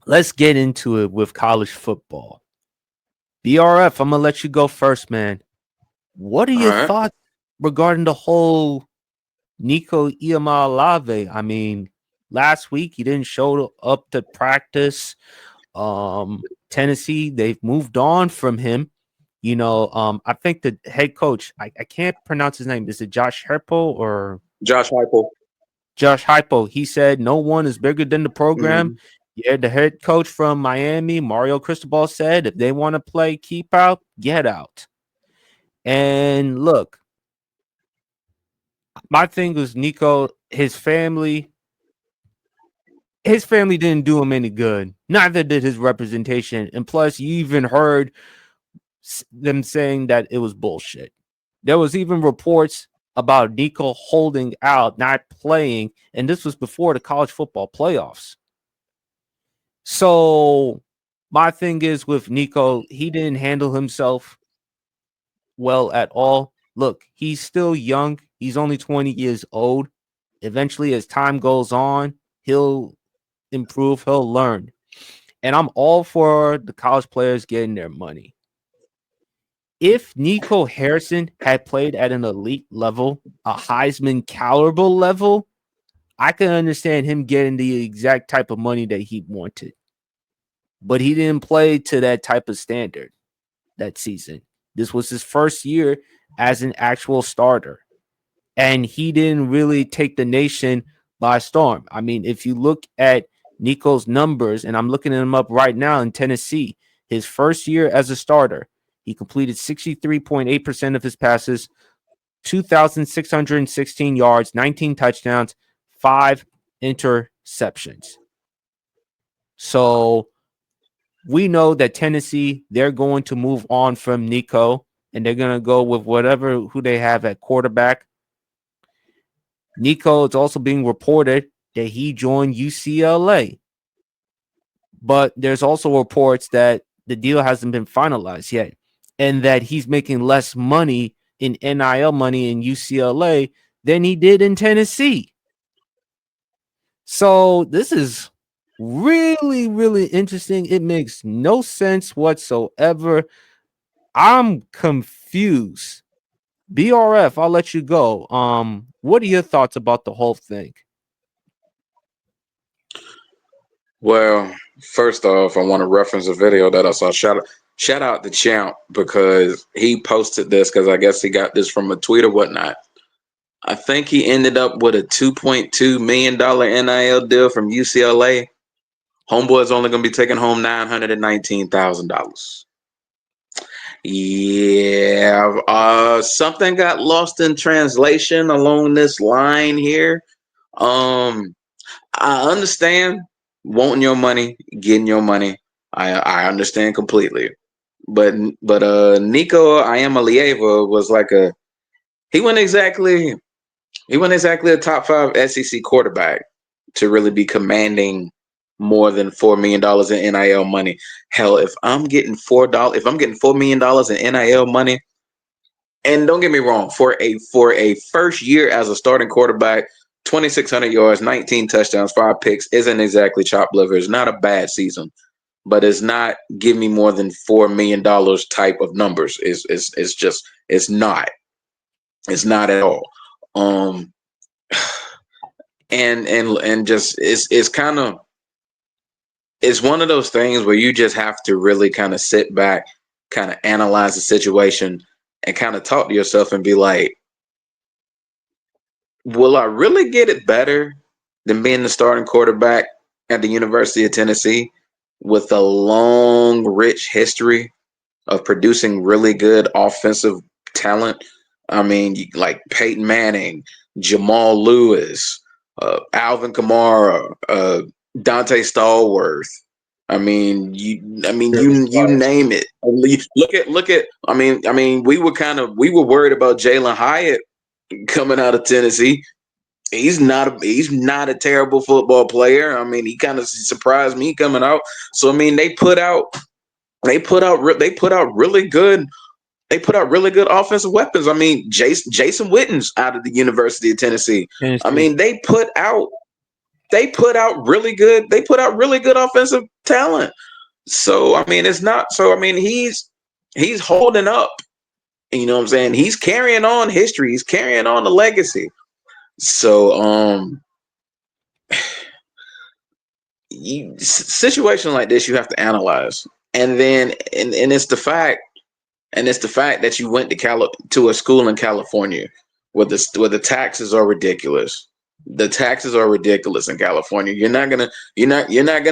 let's get into it with college football. BRF, I'm gonna let you go first, man. What are All your right. thoughts regarding the whole Nico Iamaleava? I mean, last week he didn't show up to practice. Tennessee, they've moved on from him. I think the head coach, I can't pronounce his name. Is it Josh Herpo or Josh Heupel. Josh Hypo? He said no one is bigger than the program. Mhm. Yeah, the head coach from Miami, Mario Cristobal, said if they want to play keep out, get out. And look, my thing was Nico, his family didn't do him any good. Neither did his representation. And plus, you even heard them saying that it was bullshit. There was even reports about Nico holding out, not playing, and this was before the college football playoffs. So my thing is with Nico, he didn't handle himself well at all. Look, he's still young. He's only 20 years old. Eventually, as time goes on, he'll improve, he'll learn. And I'm all for the college players getting their money. If Nico Harrison had played at an elite level, a Heisman caliber level, I can understand him getting the exact type of money that he wanted. But he didn't play to that type of standard that season. This was his first year as an actual starter. And he didn't really take the nation by storm. I mean, if you look at Nico's numbers, and I'm looking them up right now in Tennessee, his first year as a starter, he completed 63.8% of his passes, 2,616 yards, 19 touchdowns, 5 interceptions. So we know that Tennessee, they're going to move on from Nico and they're going to go with who they have at quarterback. Nico is also being reported that he joined UCLA, but there's also reports that the deal hasn't been finalized yet and that he's making less money in NIL money in UCLA than he did in Tennessee. So this is really, really interesting. It makes no sense whatsoever. I'm confused. BRF, I'll let you go. What are your thoughts about the whole thing? Well, first off, I want to reference a video that I saw. Shout out to Champ because he posted this because I guess he got this from a tweet or whatnot. I think he ended up with a $2.2 million NIL deal from UCLA. Homeboy's only going to be taking home $919,000. Yeah, something got lost in translation along this line here. Um, I understand wanting your money, getting your money. I understand completely. But Nico Iamaleava was like he wasn't exactly a top 5 SEC quarterback to really be commanding more than $4 million in NIL money. Hell, if I'm getting $4 million in NIL money, and don't get me wrong, for a first year as a starting quarterback, 2,600 yards, 19 touchdowns, 5 picks isn't exactly chopped liver. It's not a bad season, but it's not give me more than $4 million type of numbers. It's just it's not. It's not at all. Um, and just it's kind of it's one of those things where you just have to really kind of sit back, kind of analyze the situation, and kind of talk to yourself and be like, will I really get it better than being the starting quarterback at the University of Tennessee with a long, rich history of producing really good offensive talent? I mean, like Peyton Manning, Jamal Lewis, Alvin Kamara, Dante Stallworth. You name it. Look at. We were worried about Jalen Hyatt coming out of Tennessee. He's not a terrible football player. I mean, he kind of surprised me coming out. So I mean, they put out really good offensive weapons. I mean, Jason Witten's out of the University of Tennessee. I Tennessee. mean, they put out they put out really good. They put out really good offensive talent. So I mean, it's not. So I mean, he's holding up. You know what I'm saying? He's carrying on history. He's carrying on the legacy. So situation like this, you have to analyze, and then and it's the fact. And it's the fact that you went to a school in California where the taxes are ridiculous. The taxes are ridiculous in California. You're not gonna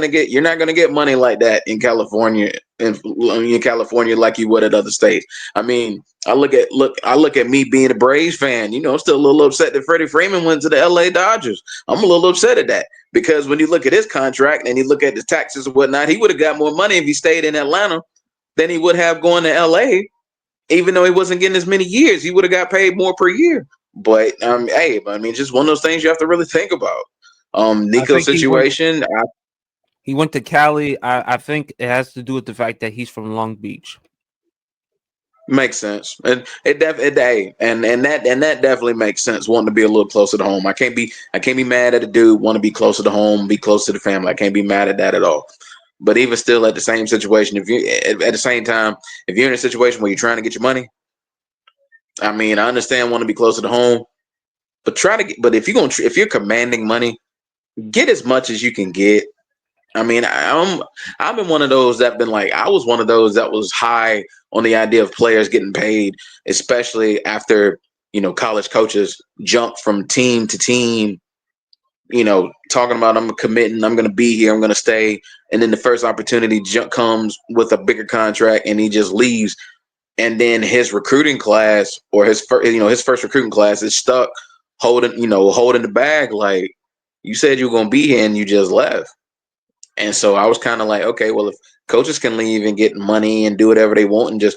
get money like that in California in California like you would at other states. I mean, I look at me being a Braves fan. You know, I'm still a little upset that Freddie Freeman went to the LA Dodgers. I'm a little upset at that because when you look at his contract and you look at the taxes and whatnot, he would have got more money if he stayed in Atlanta than he would have going to LA. Even though he wasn't getting as many years, he would have got paid more per year. But hey, I mean, just one of those things you have to really think about. I Nico's think situation he went to Cali. I think it has to do with the fact that he's from Long Beach. makes sense, and hey, and that definitely makes sense. Wanting to be a little closer to home. I can't be mad at a dude want to be closer to home, be close to the family. I can't be mad at that at all. But even still, at the same situation, if you at the same time, if you're in a situation where you're trying to get your money, I mean, I understand want to be closer to home, but try to get. But if you're commanding money, get as much as you can get. I mean, I've been one of those that been like I was one of those that was high on the idea of players getting paid, especially after college coaches jump from team to team. Talking about I'm committing, I'm going to be here, I'm going to stay, and then the first opportunity comes with a bigger contract, and he just leaves, and then his recruiting class or his first recruiting class is stuck holding the bag like you said you were going to be here and you just left. And so I was kind of like, okay, well, if coaches can leave and get money and do whatever they want and just,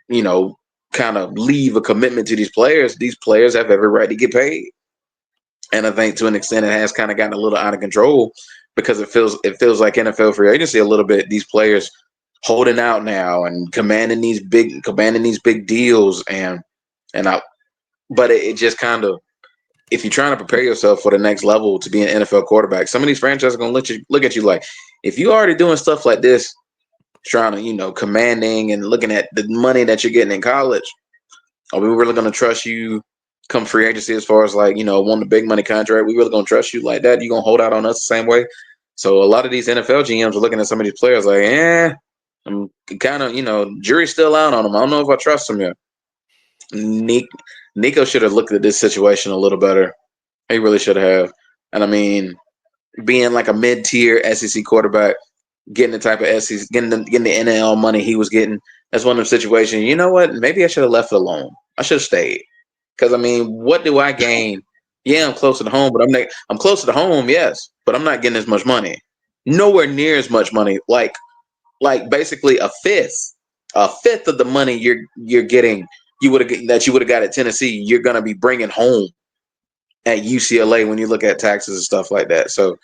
you know, kind of leave a commitment to these players have every right to get paid. And I think to an extent it has kind of gotten a little out of control because it feels like NFL free agency a little bit. These players holding out now and commanding these big deals and I but it just kind of if you're trying to prepare yourself for the next level to be an NFL quarterback, some of these franchises are gonna let you look at you like if you're already doing stuff like this, trying to commanding and looking at the money that you're getting in college, are we really gonna trust you come free agency as far as like wanting a big money contract? We really gonna trust you like that? You gonna hold out on us the same way? So a lot of these NFL GMs are looking at some of these players like, I'm kind of jury's still out on them. I don't know if I trust them yet. Nico should have looked at this situation a little better. He really should have. And I mean, being like a mid-tier SEC quarterback, getting the type of SEC, getting the NL money he was getting, that's one of the situations. You know what? Maybe I should have left it alone. I should have stayed. Because I mean, what do I gain? Yeah, I'm closer to home, but I'm closer to home, yes, but I'm not getting as much money. Nowhere near as much money. Like basically a fifth of the money you're getting you would have got at Tennessee. You're gonna be bringing home at UCLA when you look at taxes and stuff like that. So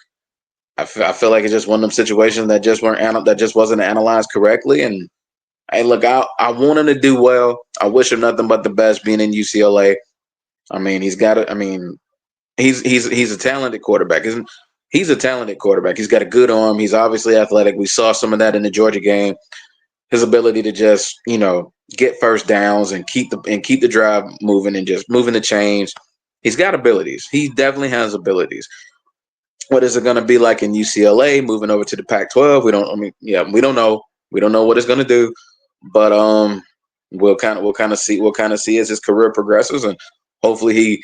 I feel like it's just one of them situations that just wasn't analyzed correctly. And hey, look, I want him to do well. I wish him nothing but the best being in UCLA. I mean, he's got it. I mean, he's a talented quarterback. He's a talented quarterback. He's got a good arm. He's obviously athletic. We saw some of that in the Georgia game. His ability to just get first downs and keep the drive moving and just moving the chains. He's got abilities. He definitely has abilities. What is it going to be like in UCLA moving over to the Pac-12? We don't. I mean, yeah, we don't know. We don't know what it's going to do, but we'll kind of see as his career progresses, and hopefully he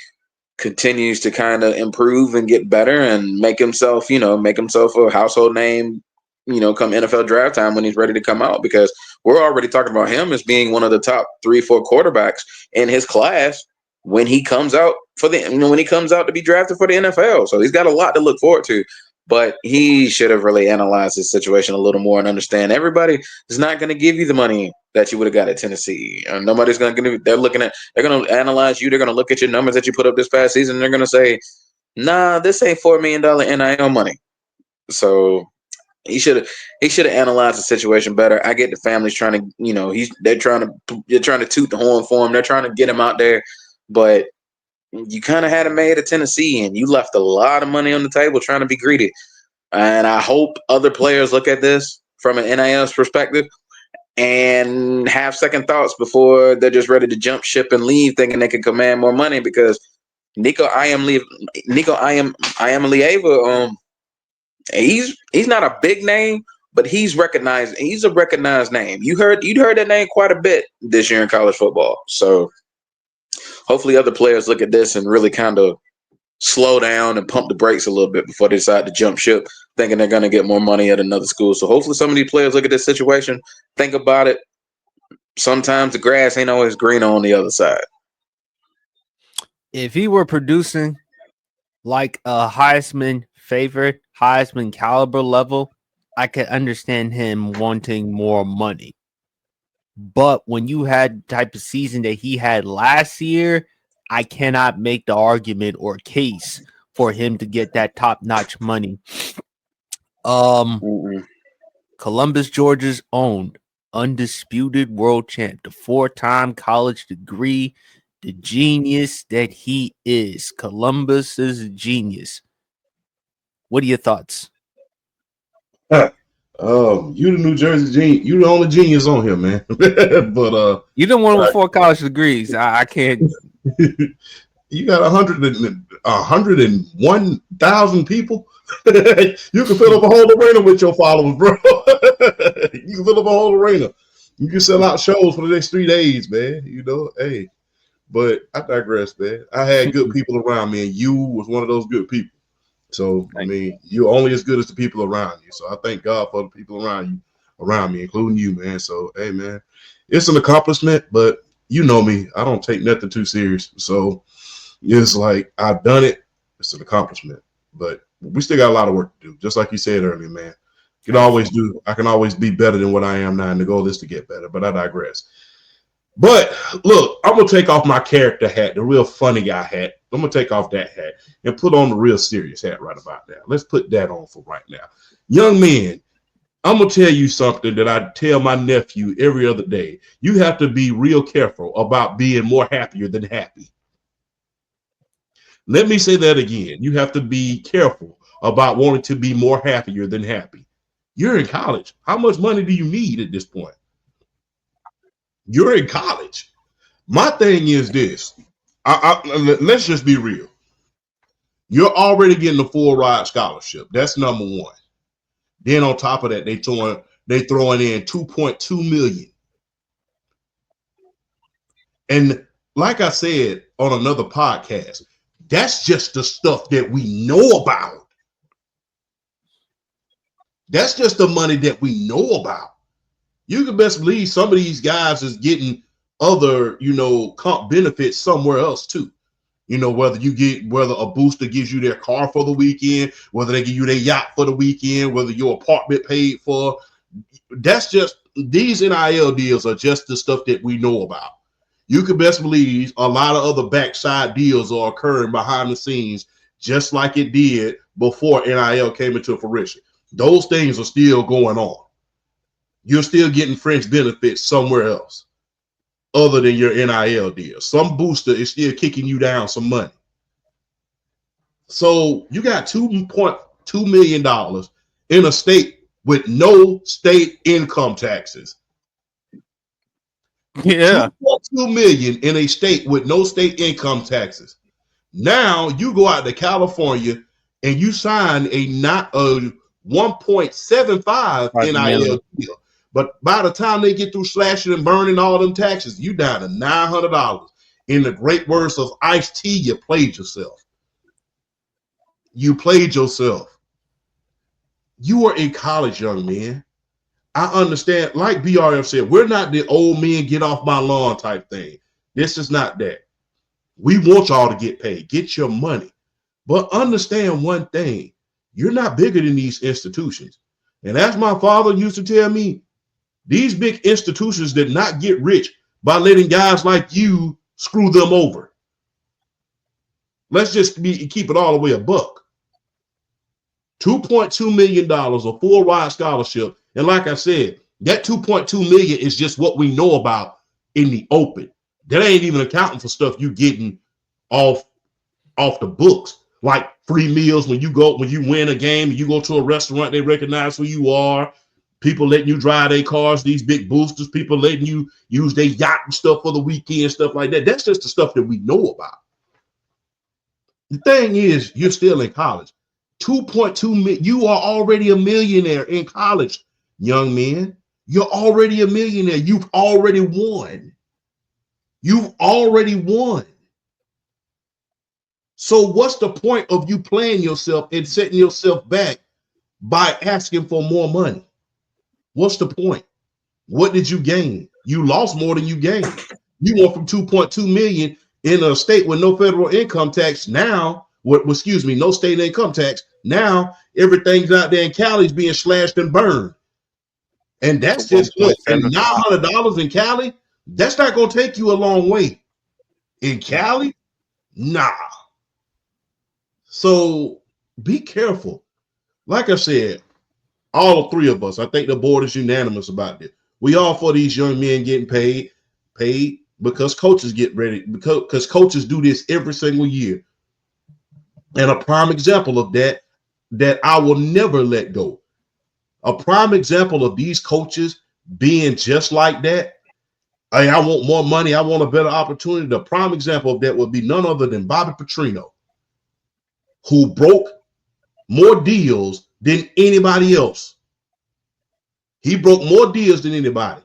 continues to kind of improve and get better and make himself a household name. Come NFL draft time when he's ready to come out, because we're already talking about him as being one of the top 3-4 quarterbacks in his class when he comes out when he comes out to be drafted for the NFL. So he's got a lot to look forward to. But he should have really analyzed his situation a little more and understand everybody is not going to give you the money that you would have got at Tennessee. Nobody's going to give you. They're going to analyze you. They're going to look at your numbers that you put up this past season. And they're going to say, nah, this ain't $4 million NIL money. So he should have analyzed the situation better. I get the family's trying to, they're trying to toot the horn for him. They're trying to get him out there, but you kind of had it made at Tennessee, and you left a lot of money on the table trying to be greedy. And I hope other players look at this from an NIL's perspective and have second thoughts before they're just ready to jump ship and leave, thinking they can command more money. Because I am Lieva. He's not a big name, but he's recognized. He's a recognized name. You'd heard that name quite a bit this year in college football. So hopefully, other players look at this and really kind of slow down and pump the brakes a little bit before they decide to jump ship, thinking they're going to get more money at another school. So hopefully, some of these players look at this situation, think about it. Sometimes the grass ain't always green on the other side. If he were producing like a Heisman favorite, Heisman caliber level, I could understand him wanting more money. But when you had the type of season that he had last year, I cannot make the argument or case for him to get that top-notch money. Columbus, Georgia's own undisputed world champ, the 4-time college degree, the genius that he is. Columbus is a genius. What are your thoughts? You the New Jersey genius. You the only genius on here, man. But you the one with 4 college degrees. I can't. You got 101,000 people. You can fill up a whole arena with your followers, bro. You can fill up a whole arena. You can sell out shows for the next 3 days, man. You know, hey. But I digress, man. I had good people around me, and you was one of those good people. So, I mean, you're only as good as the people around you. So I thank God for the people around me, including you, man. So, hey, man, it's an accomplishment, but you know me. I don't take nothing too serious. So it's like I've done it. It's an accomplishment. But we still got a lot of work to do. Just like you said earlier, man. I can always be better than what I am now, and the goal is to get better. But I digress. But look, I'm going to take off my character hat, the real funny guy hat. I'm going to take off that hat and put on the real serious hat right about now. Let's put that on for right now. Young men, I'm going to tell you something that I tell my nephew every other day. You have to be real careful about being more happier than happy. Let me say that again. You have to be careful about wanting to be more happier than happy. You're in college. How much money do you need at this point? You're in college. My thing is this. Let's just be real. You're already getting a full ride scholarship. That's number one. Then on top of that, they throwing in $2.2 million. And like I said on another podcast, that's just the stuff that we know about. That's just the money that we know about. You can best believe some of these guys is getting other, comp benefits somewhere else too. Whether a booster gives you their car for the weekend, whether they give you their yacht for the weekend, whether your apartment paid for. That's just, these NIL deals are just the stuff that we know about. You can best believe a lot of other backside deals are occurring behind the scenes, just like it did before NIL came into fruition. Those things are still going on. You're still getting fringe benefits somewhere else other than your NIL deal. Some booster is still kicking you down some money. So you got $2.2 million in a state with no state income taxes. Yeah. $2.2 million in a state with no state income taxes. Now you go out to California and you sign a 1.75 NIL deal. But by the time they get through slashing and burning all them taxes, you down to $900. In the great words of Ice-T, you played yourself. You played yourself. You are in college, young man. I understand, like BRF said, we're not the old men get off my lawn type thing. This is not that. We want y'all to get paid. Get your money. But understand one thing. You're not bigger than these institutions. And as my father used to tell me, these big institutions did not get rich by letting guys like you screw them over. Let's just keep it all the way a buck. $2.2 million, a full ride scholarship. And like I said, that $2.2 million is just what we know about in the open. That ain't even accounting for stuff you getting off off the books, like free meals when you win a game, you go to a restaurant, they recognize who you are. People letting you drive their cars, these big boosters, people letting you use their yacht and stuff for the weekend, stuff like that. That's just the stuff that we know about. The thing is, you're still in college. 2.2 million. You are already a millionaire in college, young man. You're already a millionaire. You've already won. You've already won. So what's the point of you playing yourself and setting yourself back by asking for more money? What's the point? What did you gain? You lost more than you gained. You went from 2.2 million in a state with no federal income tax. Now, no state income tax. Now everything's out there in Cali's being slashed and burned. And that's just look, and $900 in Cali, that's not gonna take you a long way. In Cali, nah. So be careful. Like I said, all three of us, I think the board is unanimous about this. We all for these young men getting paid because coaches get ready, because coaches do this every single year. And a prime example of that I will never let go. A prime example of these coaches being just like that. Hey, I want more money. I want a better opportunity. The prime example of that would be none other than Bobby Petrino, who broke more deals than anybody else. He broke more deals than anybody.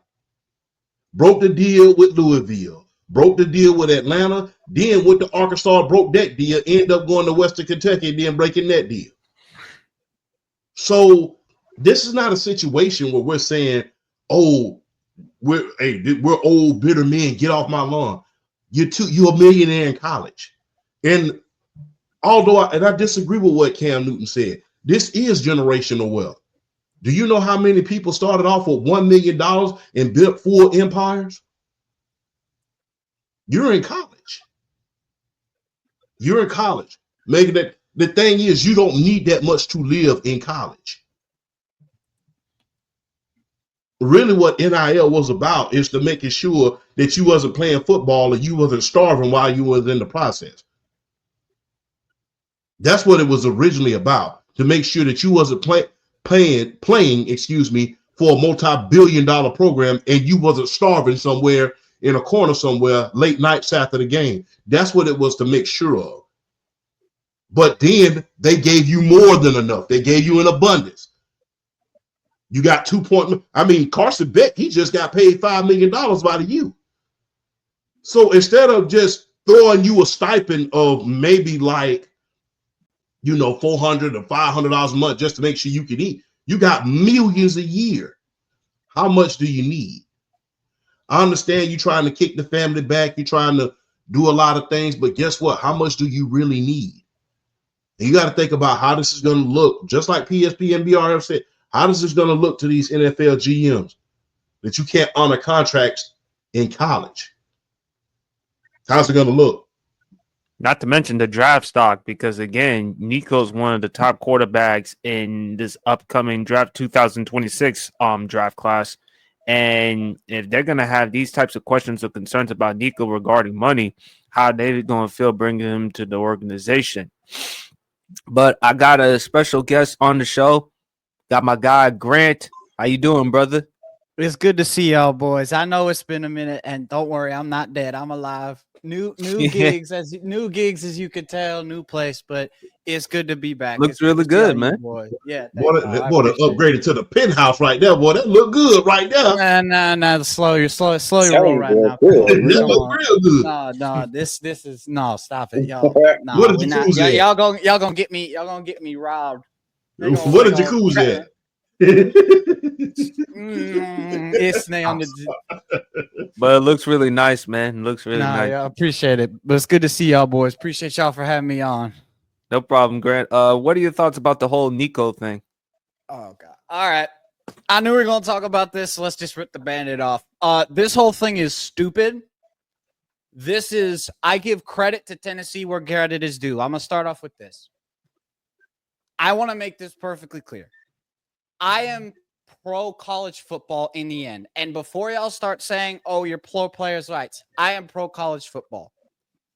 Broke the deal with Louisville, broke the deal with Atlanta, then with the Arkansas, broke that deal, ended up going to Western Kentucky and then breaking that deal. So this is not a situation where we're saying, oh, we're old, bitter men, get off my lawn. You're a millionaire in college. And although I disagree with what Cam Newton said, this is generational wealth. Do you know how many people started off with $1 million and built full empires? You're in college. You're in college. Making that the thing is, you don't need that much to live in college. Really, what NIL was about is to making sure that you wasn't playing football and you wasn't starving while you was in the process. That's what it was originally about, to make sure that you wasn't playing, for a multi-billion-dollar program and you wasn't starving somewhere in a corner somewhere late nights after the game. That's what it was to make sure of. But then they gave you more than enough. They gave you an abundance. You got Carson Beck, he just got paid $5 million by the U. So instead of just throwing you a stipend of maybe $400 or $500 a month just to make sure you can eat, you got millions a year. How much do you need? I understand you're trying to kick the family back. You're trying to do a lot of things, but guess what? How much do you really need? And you got to think about how this is going to look, just like PSP and BRF said. How is this going to look to these NFL GMs that you can't honor contracts in college? How's it going to look? Not to mention the draft stock, because again, Nico's one of the top quarterbacks in this upcoming draft 2026 draft class. And if they're going to have these types of questions or concerns about Nico regarding money, how are they going to feel bringing him to the organization? But I got a special guest on the show. Got my guy Grant. How you doing, brother? It's good to see y'all, boys. I know it's been a minute, and don't worry, I'm not dead. I'm alive. New gigs, as you could tell, new place, but it's good to be back. Looks really good, man. Boy. Yeah, boy, upgraded to the penthouse right there, boy. That look good right there. Nah. Slow your roll right now. That look real good. No. This is no. Stop it, y'all. No, what did jacuzzi y'all gonna get me. Y'all gonna get me robbed. What did jacuzzi at? It's named. But it looks really nice, man. It looks really nice. Yeah, I appreciate it. But it's good to see y'all, boys. Appreciate y'all for having me on. No problem, Grant. What are your thoughts about the whole Nico thing? Oh God. All right. I knew we were gonna talk about this, so let's just rip the band-aid off. This whole thing is stupid. I give credit to Tennessee where credit is due. I'm gonna start off with this. I want to make this perfectly clear. I am pro college football in the end. And before y'all start saying, oh, you're pro players' rights, I am pro college football.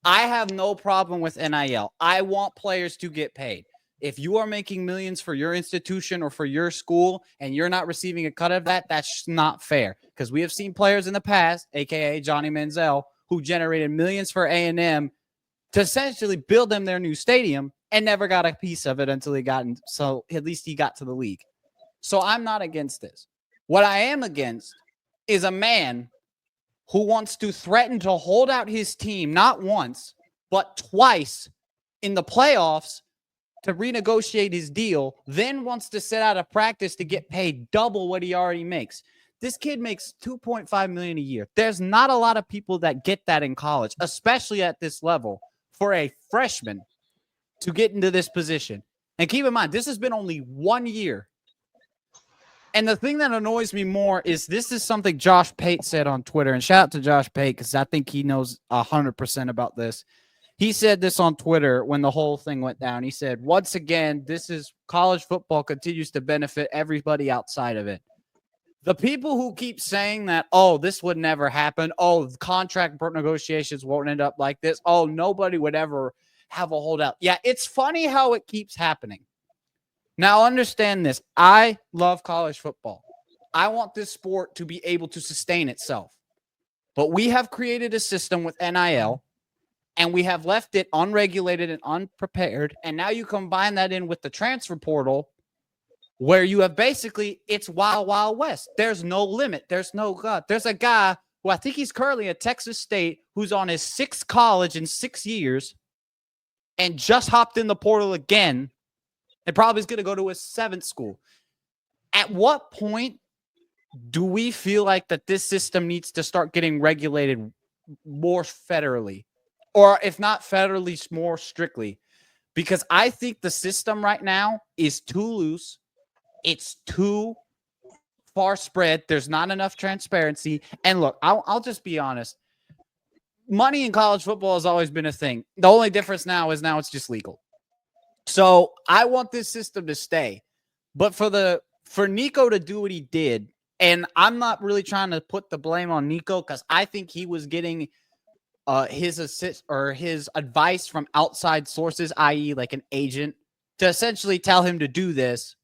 I have no problem with NIL. I want players to get paid. If you are making millions for your institution or for your school and you're not receiving a cut of that, that's not fair. Because we have seen players in the past, aka Johnny Manziel, who generated millions for A&M to essentially build them their new stadium and never got a piece of it until he got in. So at least he got to the league. So I'm not against this. What I am against is a man who wants to threaten to hold out his team not once, but twice in the playoffs to renegotiate his deal, then wants to sit out of practice to get paid double what he already makes. This kid makes $2.5 million a year. There's not a lot of people that get that in college, especially at this level, for a freshman to get into this position. And keep in mind, this has been only 1 year. And the thing that annoys me more is this is something Josh Pate said on Twitter. And shout out to Josh Pate because I think he knows 100% about this. He said this on Twitter when the whole thing went down. He said, once again, this is college football continues to benefit everybody outside of it. The people who keep saying that, oh, this would never happen. Oh, contract negotiations won't end up like this. Oh, nobody would ever have a holdout. Yeah, it's funny how it keeps happening. Now, understand this. I love college football. I want this sport to be able to sustain itself. But we have created a system with NIL, and we have left it unregulated and unprepared. And now you combine that in with the transfer portal, where you have basically, it's wild, wild west. There's no limit. There's no God. There's a guy who I think he's currently at Texas State who's on his 6th college in 6 years and just hopped in the portal again and probably is going to go to his 7th school. At what point do we feel like that this system needs to start getting regulated more federally? Or if not federally, more strictly? Because I think the system right now is too loose. It's too far spread. There's not enough transparency. And look, I'll just be honest. Money in college football has always been a thing. The only difference now is now it's just legal. So I want this system to stay. But for Nico to do what he did, and I'm not really trying to put the blame on Nico because I think he was getting his assist or his advice from outside sources, i.e. like an agent, to essentially tell him to do this.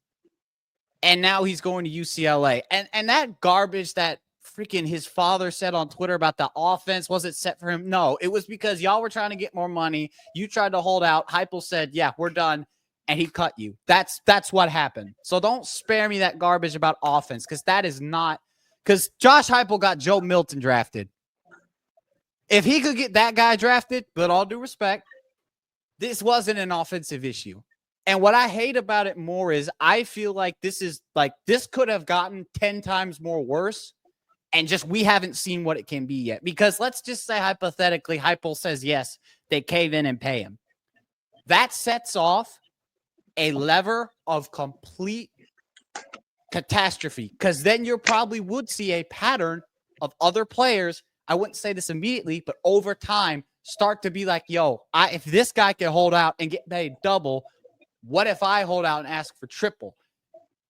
And now he's going to UCLA. And that garbage that freaking his father said on Twitter about the offense wasn't set for him. No, it was because y'all were trying to get more money. You tried to hold out. Heupel said, yeah, we're done. And he cut you. That's what happened. So don't spare me that garbage about offense because that is not – because Josh Heupel got Joe Milton drafted. If he could get that guy drafted, with all due respect, this wasn't an offensive issue. And what I hate about it more is I feel like this could have gotten 10 times more worse. And just we haven't seen what it can be yet. Because let's just say hypothetically, Heupel says yes, they cave in and pay him. That sets off a lever of complete catastrophe. Because then you probably would see a pattern of other players. I wouldn't say this immediately, but over time, start to be like, yo, if this guy can hold out and get paid double, what if I hold out and ask for triple?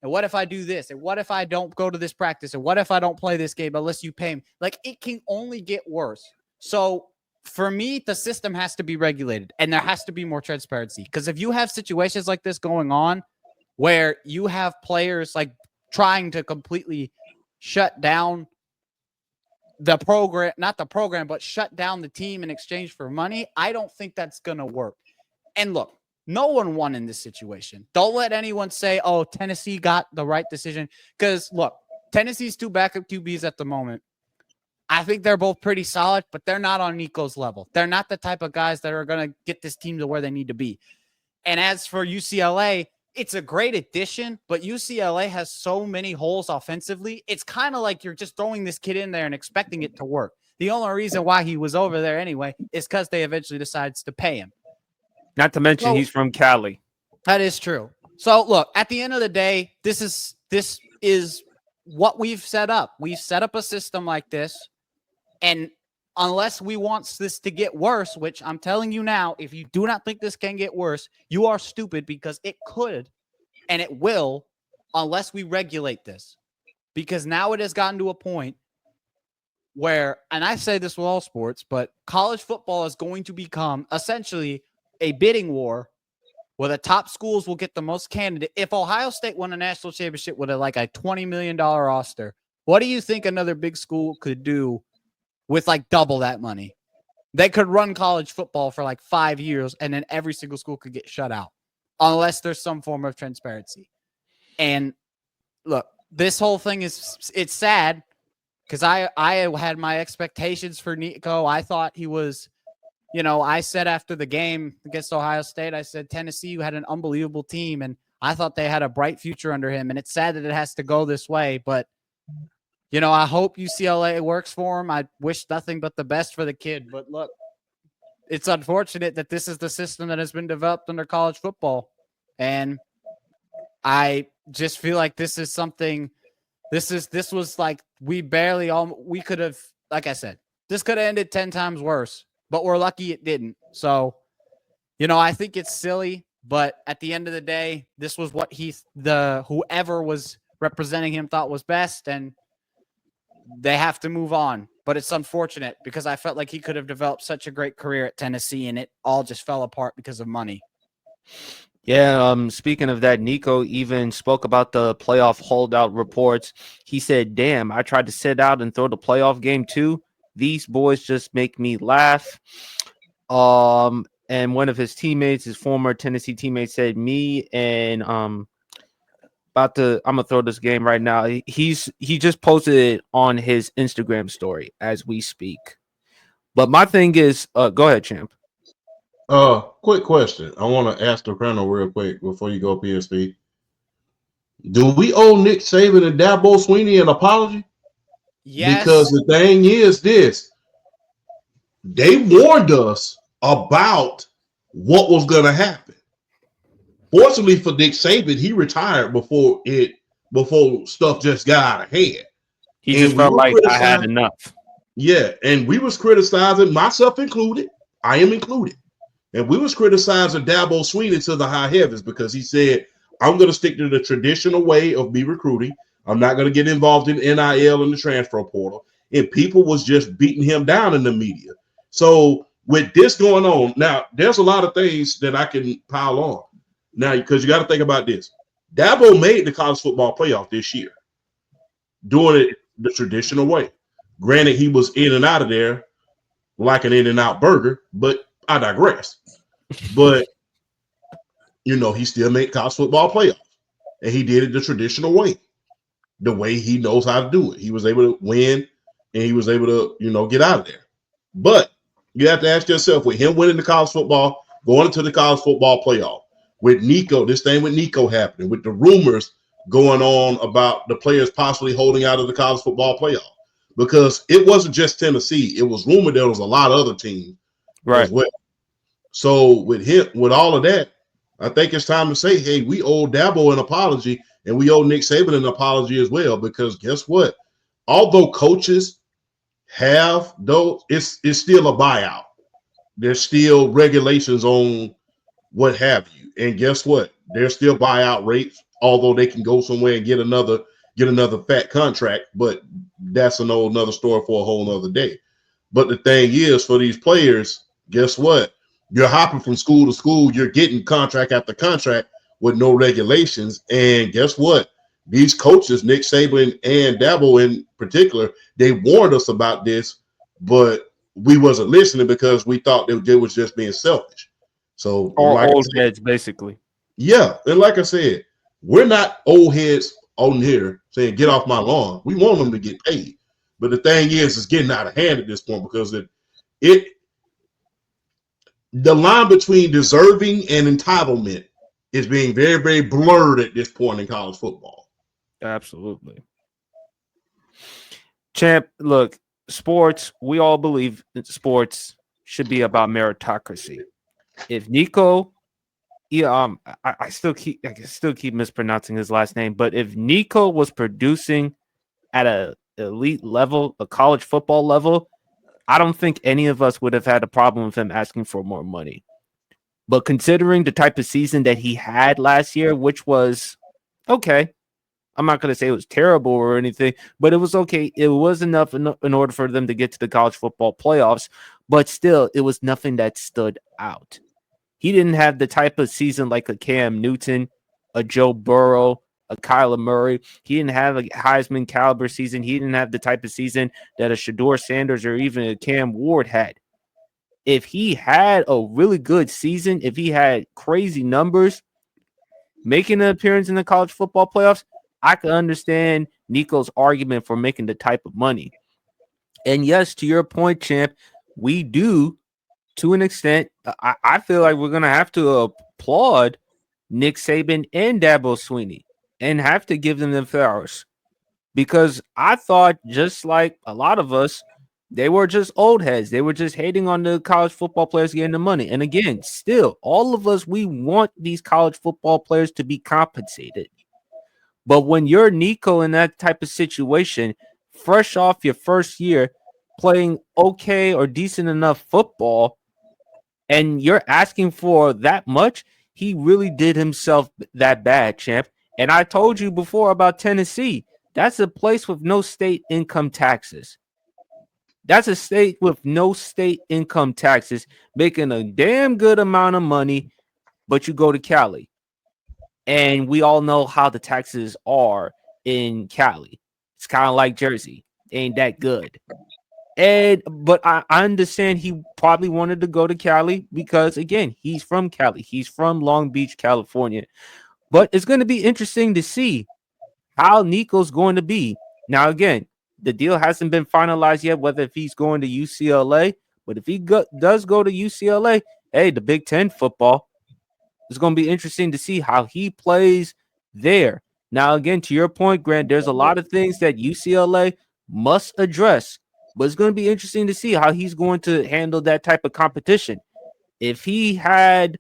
And what if I do this? And what if I don't go to this practice? And what if I don't play this game unless you pay me? Like, it can only get worse. So for me, the system has to be regulated and there has to be more transparency. Because if you have situations like this going on where you have players like trying to completely shut down the program, not the program, but shut down the team in exchange for money, I don't think that's going to work. And look, no one won in this situation. Don't let anyone say, oh, Tennessee got the right decision. Because, look, Tennessee's 2 backup QBs at the moment. I think they're both pretty solid, but they're not on Nico's level. They're not the type of guys that are going to get this team to where they need to be. And as for UCLA, it's a great addition, but UCLA has so many holes offensively. It's kind of like you're just throwing this kid in there and expecting it to work. The only reason why he was over there anyway is because they eventually decided to pay him. Not to mention he's from Cali. That is true. So look, at the end of the day, this is what we've set up. We've set up a system like this. And unless we want this to get worse, which I'm telling you now, if you do not think this can get worse, you are stupid because it could and it will unless we regulate this. Because now it has gotten to a point where, and I say this with all sports, but college football is going to become essentially a bidding war where the top schools will get the most candidate. If Ohio State won a national championship with like a $20 million roster, what do you think another big school could do with like double that money? They could run college football for like 5 years and then every single school could get shut out unless there's some form of transparency. And look, this whole thing it's sad because I had my expectations for Nico. I thought he was, I said after the game against Ohio State, I said Tennessee had an unbelievable team, and I thought they had a bright future under him. And it's sad that it has to go this way, but I hope UCLA works for him. I wish nothing but the best for the kid. But look, it's unfortunate that this is the system that has been developed under college football. And I just feel like this is something, this was like, we could have, like I said, this could have ended 10 times worse, but we're lucky it didn't. So, I think it's silly, but at the end of the day, this was what whoever was representing him thought was best, and they have to move on. But it's unfortunate because I felt like he could have developed such a great career at Tennessee, and it all just fell apart because of money. Yeah, speaking of that, Nico even spoke about the playoff holdout reports. He said, damn, I tried to sit out and throw the playoff game too. These boys just make me laugh. And one of his teammates, his former Tennessee teammate, said, me and I'm gonna throw this game right now. He just posted it on his Instagram story as we speak. But my thing is, go ahead, champ. Quick question. I want to ask the colonel real quick before you go, PSP. Do we owe Nick Saban and Dabo Swinney an apology? Yes. Because the thing is this. They warned us about what was going to happen. Fortunately for Nick Saban, he retired before stuff just got out of hand. He just felt like I had enough. Yeah, and we was criticizing, myself included. I am included. And we was criticizing Dabo Swinney to the high heavens because he said, I'm going to stick to the traditional way of me recruiting. I'm not going to get involved in NIL and the transfer portal. And people was just beating him down in the media. So with this going on, now there's a lot of things that I can pile on. Now, because you got to think about this. Dabo made the college football playoff this year, doing it the traditional way. Granted, he was in and out of there like an In-N-Out burger, but I digress. But, he still made college football playoffs. And he did it the traditional way, the way he knows how to do it. He was able to win, and he was able to, get out of there. But you have to ask yourself, with him winning the college football, going into the college football playoff, with Nico, this thing with Nico happening, with the rumors going on about the players possibly holding out of the college football playoff. Because it wasn't just Tennessee. It was rumored there was a lot of other teams as well. So with him, with all of that, I think it's time to say, hey, we owe Dabo an apology, and we owe Nick Saban an apology as well. Because guess what? Although coaches have those, it's still a buyout. There's still regulations on what have you. And guess what? There's still buyout rates, although they can go somewhere and get another fat contract, but that's another story for a whole nother day. But the thing is, for these players, guess what? You're hopping from school to school. You're getting contract after contract with no regulations. And guess what? These coaches, Nick Saban and Dabo in particular, they warned us about this, but we wasn't listening because we thought they was just being selfish. So, or old heads, basically. Yeah, and like I said, we're not old heads on here saying, get off my lawn. We want them to get paid. But the thing is, it's getting out of hand at this point because the line between deserving and entitlement is being very, very blurred at this point in college football. Absolutely. Champ, look, sports, we all believe that sports should be about meritocracy. If Nico, I still keep mispronouncing his last name, but if Nico was producing at a elite level, a college football level, I don't think any of us would have had a problem with him asking for more money. But considering the type of season that he had last year, which was okay, I'm not going to say it was terrible or anything, but it was okay. It was enough in order for them to get to the college football playoffs, but still, it was nothing that stood out. He didn't have the type of season like a Cam Newton, a Joe Burrow, a Kyler Murray. He didn't have a Heisman caliber season. He didn't have the type of season that a Shador Sanders or even a Cam Ward had. If he had a really good season, if he had crazy numbers, making an appearance in the college football playoffs, I can understand Nico's argument for making the type of money. And yes, to your point, champ, we do, to an extent, I feel like we're going to have to applaud Nick Saban and Dabo Swinney and have to give them the flowers, because I thought, just like a lot of us, they were just old heads. They were just hating on the college football players getting the money. And again, still, all of us, we want these college football players to be compensated. But when you're Nico in that type of situation, fresh off your first year, playing okay or decent enough football, and you're asking for that much, he really did himself that bad, champ. And I told you before about Tennessee. That's a place with no state income taxes. That's a state with no state income taxes, making a damn good amount of money, but you go to Cali. And we all know how the taxes are in Cali. It's kind of like Jersey. Ain't that good. But I understand he probably wanted to go to Cali because, again, he's from Cali. He's from Long Beach, California. But it's going to be interesting to see how Nico's going to be. Now, again, the deal hasn't been finalized yet, whether if he's going to UCLA. But if he does go to UCLA, hey, the Big Ten football, it's going to be interesting to see how he plays there. Now, again, to your point, Grant, there's a lot of things that UCLA must address, but it's going to be interesting to see how he's going to handle that type of competition. If he had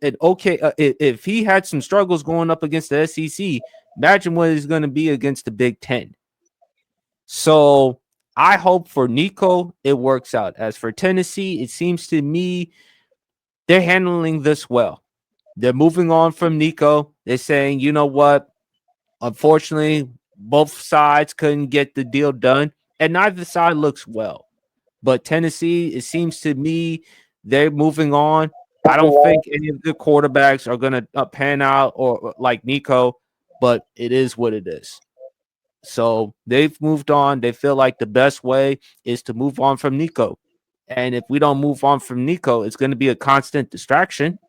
if he had some struggles going up against the SEC, imagine what he's going to be against the Big Ten. So I hope for Nico it works out. As for Tennessee, it seems to me they're handling this well. They're moving on from Nico. They're saying, you know what? Unfortunately, both sides couldn't get the deal done, and neither side looks well. But Tennessee, it seems to me, they're moving on. I don't think any of the quarterbacks are going to pan out or like Nico, but it is what it is. So they've moved on. They feel like the best way is to move on from Nico. And if we don't move on from Nico, it's going to be a constant distraction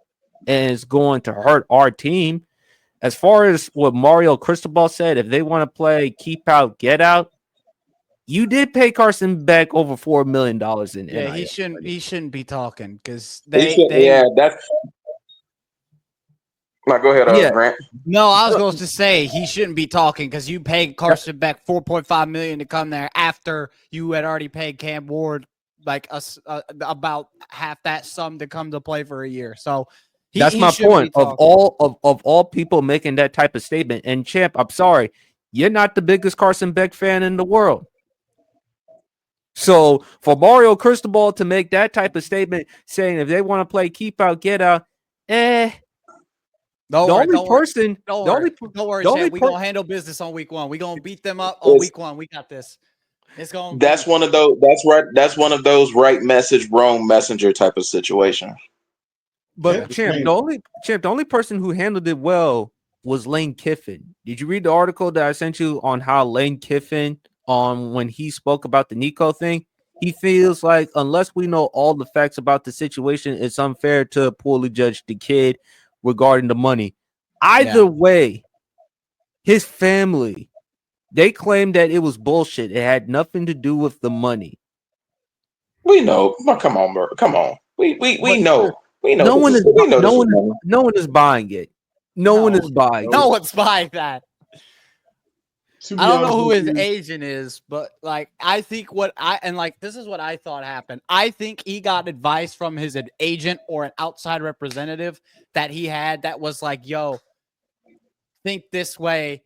and it's going to hurt our team. As far as what Mario Cristobal said, if they want to play keep out, get out, you did pay Carson Beck over $4 million in Yeah, NIL. he shouldn't be talking because Yeah, that's. Now go ahead, Yeah. Grant. No, I was going to say he shouldn't be talking because you paid Carson Beck $4.5 million to come there after you had already paid Cam Ward like about half that sum to come to play for a year. So that's my point. Of all people making that type of statement, and Champ, I'm sorry, you're not the biggest Carson Beck fan in the world. So for Mario Cristobal to make that type of statement, saying if they want to play keep out, get out, Don't worry, Chad. We're going to handle business on week one. We're going to beat them up on week one. We got this. It's going. That's one of those. That's right. That's one of those right message, wrong messenger type of situation. But Champ, the only person who handled it well was Lane Kiffin. Did you read the article that I sent you on how Lane Kiffin, when he spoke about the Nico thing, he feels like unless we know all the facts about the situation, it's unfair to poorly judge the kid regarding the money. Either way, his family, they claimed that it was bullshit. It had nothing to do with the money. We know. Come on, bro. Come on. We know. We know. No one is buying it. No one is buying it. No one's buying that. I don't know who his agent is, but like I think this is what I thought happened. I think he got advice from his agent or an outside representative that he had that was like, yo, think this way.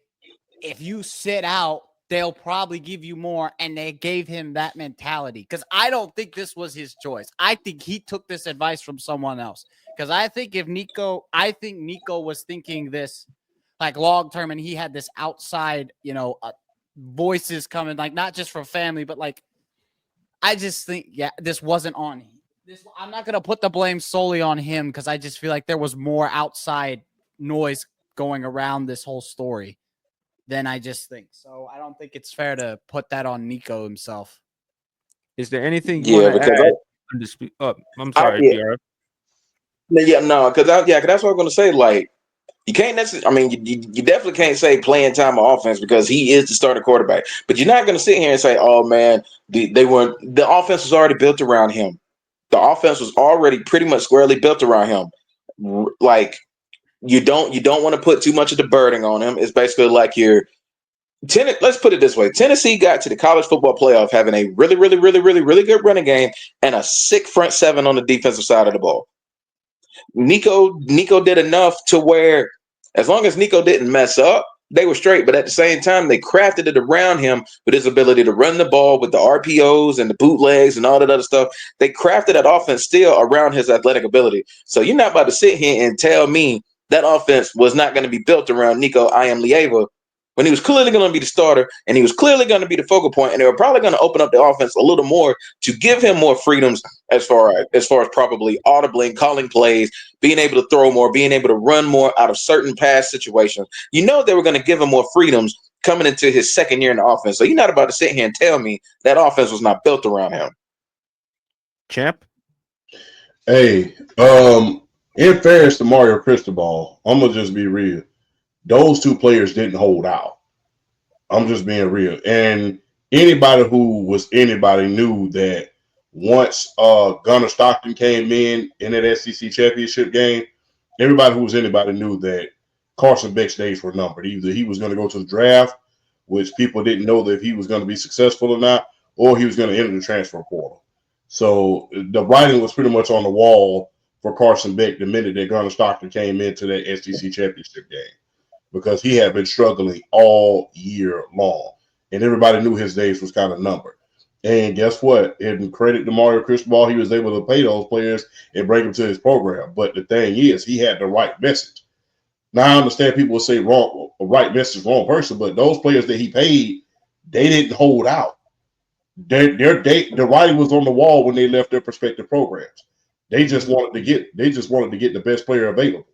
If you sit out, they'll probably give you more. And they gave him that mentality. Because I don't think this was his choice. I think he took this advice from someone else. Because I think Nico was thinking this. like long term, and he had this outside, voices coming, like not just from family, but like I just think, this wasn't on him. I'm not gonna put the blame solely on him because I just feel like there was more outside noise going around this whole story than I just think. So I don't think it's fair to put that on Nico himself. Is there anything you Yeah, want to because add? I'm sorry, yeah, PR. no, because that's what I'm going to say. Like, you can't necessarily. I mean, you definitely can't say playing time of offense because he is the starting quarterback. But you're not going to sit here and say, "Oh man, the offense was already built around him." The offense was already pretty much squarely built around him. Like, you don't want to put too much of the burden on him. It's basically like let's put it this way. Tennessee got to the college football playoff having a really, really, really, really, really good running game and a sick front seven on the defensive side of the ball. Nico did enough to where, as long as Nico didn't mess up, they were straight. But at the same time, they crafted it around him with his ability to run the ball with the RPOs and the bootlegs and all that other stuff. They crafted that offense still around his athletic ability. So you're not about to sit here and tell me that offense was not going to be built around Nico Iamaleava when he was clearly going to be the starter and he was clearly going to be the focal point, and they were probably going to open up the offense a little more to give him more freedoms as far as probably audibly calling plays, being able to throw more, being able to run more out of certain pass situations. You know they were going to give him more freedoms coming into his second year in the offense. So you're not about to sit here and tell me that offense was not built around him. Champ? Hey, in fairness to Mario Cristobal, I'm gonna just be real. Those two players didn't hold out. I'm just being real. And anybody who was anybody knew that once Gunnar Stockton came in that SEC championship game, everybody who was anybody knew that Carson Beck's days were numbered. Either he was going to go to the draft, which people didn't know that if he was going to be successful or not, or he was going to enter the transfer portal. So the writing was pretty much on the wall for Carson Beck the minute that Gunnar Stockton came into that SEC championship game, because he had been struggling all year long. And everybody knew his days was kind of numbered. And guess what? In credit to Mario Cristobal, he was able to pay those players and bring them to his program. But the thing is, he had the right message. Now, I understand people will say right message, wrong person, but those players that he paid, they didn't hold out. The writing was on the wall when they left their respective programs. They just wanted to get the best player available.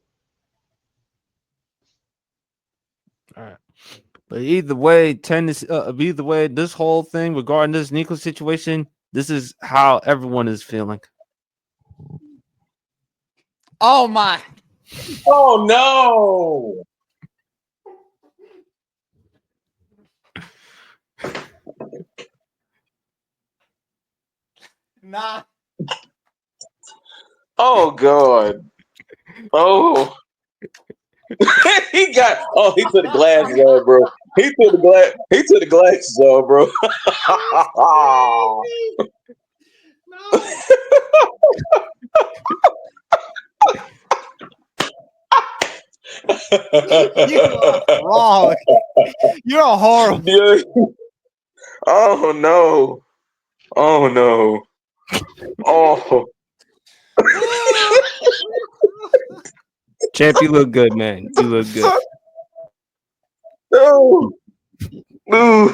All right. But either way, this whole thing regarding this Nico situation, this is how everyone is feeling. Oh my! Oh no! Nah. Oh God! Oh. He took the glasses off, bro. He took the glasses off, bro. You are wrong. You're horrible. Yeah. Oh no. Oh no. Oh. Champ, you look good, man. You look good. No. No.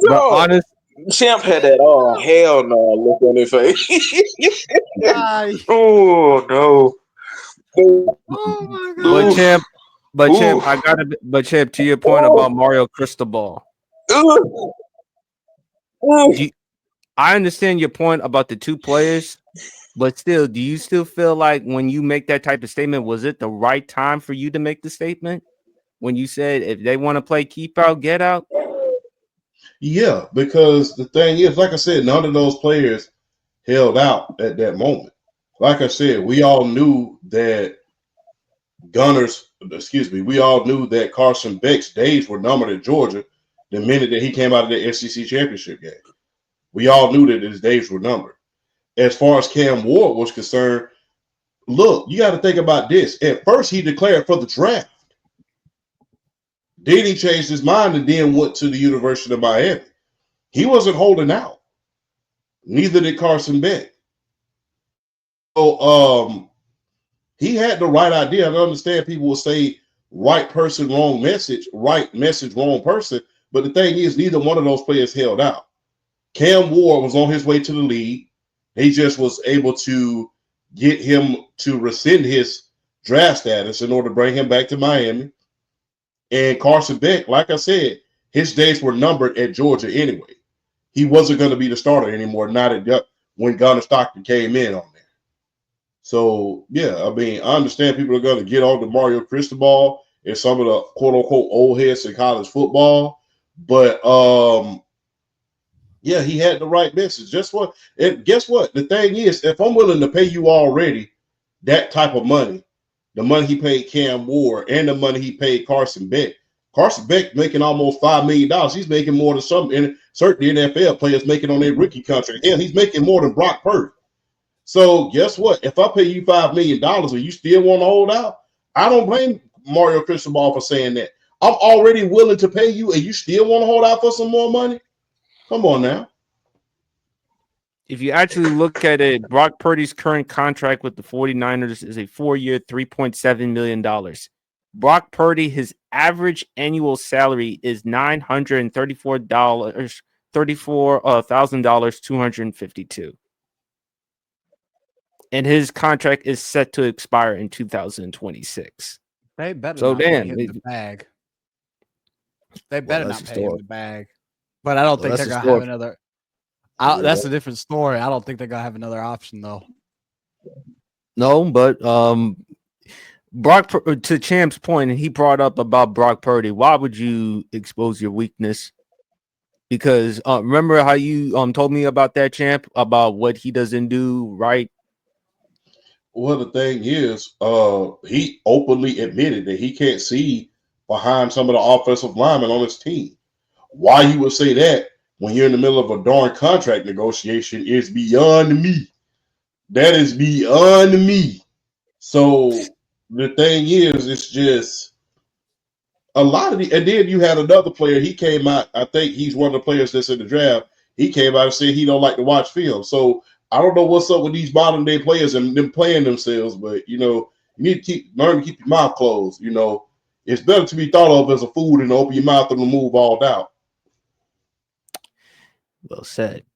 But honest, Champ had that hell no look on his face. Oh no. Oh my God. But Champ, to your point about Mario Cristobal, I understand your point about the two players, but still, do you still feel like when you make that type of statement, was it the right time for you to make the statement? When you said if they want to play keep out, get out? Yeah, because the thing is, like I said, none of those players held out at that moment. Like I said, we all knew that Carson Beck's days were numbered at Georgia the minute that he came out of the SEC championship game. We all knew that his days were numbered. As far as Cam Ward was concerned, look, you got to think about this. At first, he declared for the draft. Then he changed his mind and then went to the University of Miami. He wasn't holding out. Neither did Carson Beck. So he had the right idea. I understand people will say right person, wrong message, right message, wrong person. But the thing is, neither one of those players held out. Cam Ward was on his way to the league. He just was able to get him to rescind his draft status in order to bring him back to Miami. And Carson Beck, like I said, his days were numbered at Georgia anyway. He wasn't going to be the starter anymore, not at when Gunnar Stockton came in on there. So, yeah, I mean, I understand people are going to get on to Mario Cristobal and some of the quote-unquote old heads in college football. But, yeah, he had the right message. Just what? And guess what? The thing is, if I'm willing to pay you already that type of money, the money he paid Cam Ward and the money he paid Carson Beck. Carson Beck making almost $5 million. He's making more than some, and certainly NFL players making on their rookie contract. Hell, he's making more than Brock Purdy. So guess what? If I pay you $5 million and you still want to hold out, I don't blame Mario Cristobal for saying that. I'm already willing to pay you, and you still want to hold out for some more money? Come on now. If you actually look at it, Brock Purdy's current contract with the 49ers is a 4-year, $3.7 million. Brock Purdy, his average annual salary is $934,252. And his contract is set to expire in 2026. They better so not pay damn, him the bag. They Well, better that's not a pay him story. the bag. But I don't Well, think that's they're a going to have story. another. Yeah. That's a different story. I don't think they're going to have another option, though. No, but Brock, to Champ's point, and he brought up about Brock Purdy. Why would you expose your weakness? Because remember how you told me about that, Champ, about what he doesn't do right. Well, the thing is, he openly admitted that he can't see behind some of the offensive linemen on his team. Why you would say that when you're in the middle of a darn contract negotiation is beyond me. That is beyond me. So the thing is, it's just a lot of the. And then you had another player. He came out. I think he's one of the players that's in the draft. He came out and said he don't like to watch film. So I don't know what's up with these modern day players and them playing themselves. But you need to learn to keep your mouth closed. It's better to be thought of as a fool than to open your mouth and remove all doubt. Well said.